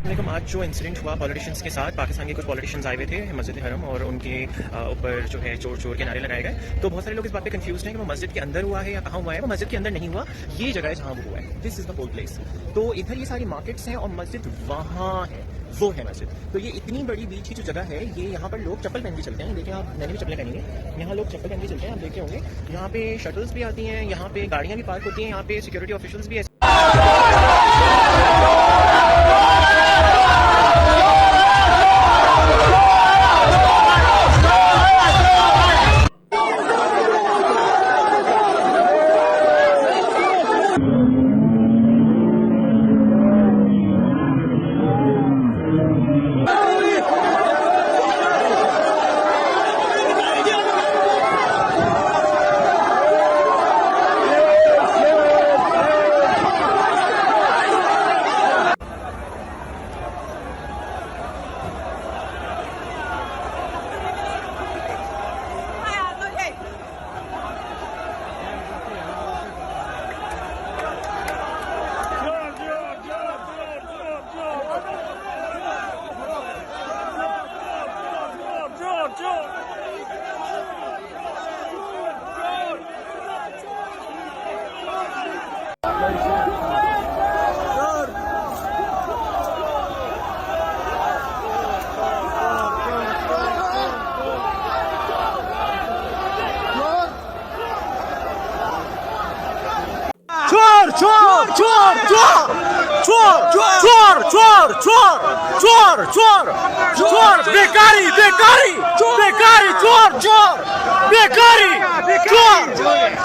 आज जो इंसिडेंट हुआ पॉलिटिशियंस के साथ, पाकिस्तान के कुछ पॉलिटिशियंस आए हुए थे मस्जिद हरम और उनके ऊपर जो है चोर चोर के नारे लगाए गए। तो बहुत सारे लोग इस बात पे कंफ्यूज हैं कि वो मस्जिद के अंदर हुआ है या कहाँ हुआ है। वो मस्जिद के अंदर नहीं हुआ, ये जगह है जहाँ वो हुआ है। This is the whole place. तो इधर ये सारी मार्केट्स हैं और मस्जिद वहाँ है, वो है मस्जिद। तो ये इतनी बड़ी बीच की जो जगह है, ये यहाँ पर लोग चप्पल पहन के चलते हैं। देखिए आप, मैंने भी चप्पलें पहनी है। यहाँ लोग चप्पल पहन के चलते हैं, आप देखे होंगे। यहाँ पे शटल्स भी आती हैं, यहाँ पे गाड़ियाँ भी पार्क होती हैं, यहाँ पे सिक्योरिटी ऑफिशियल्स भी है। चोर बेकारी बेकारी बेकारी चोर चोर बेकारी चोर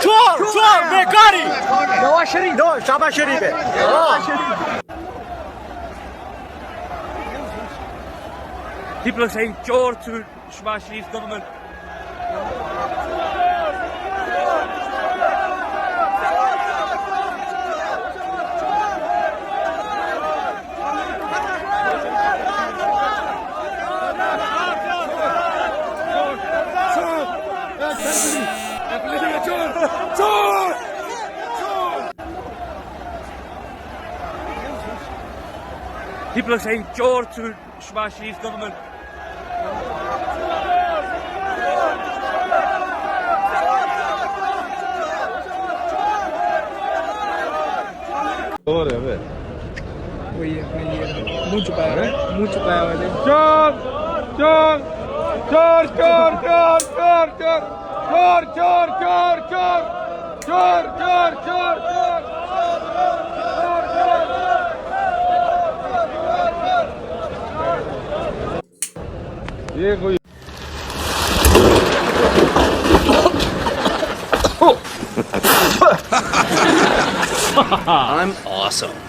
चोर चोर बेकारी नवाज शरीफ शाबाश शरीफ है। People are saying chor to Shahbaz Sharif's government. People are saying chor to Shahbaz Sharif's government. और है वही अपने ये मुंह छुपाया हुआ है, मुंह छुपाया हुआ है। चोर चोर चोर चोर चोर चोर चोर चोर चोर चोर चोर चोर चोर चोर ये कोई I'm awesome.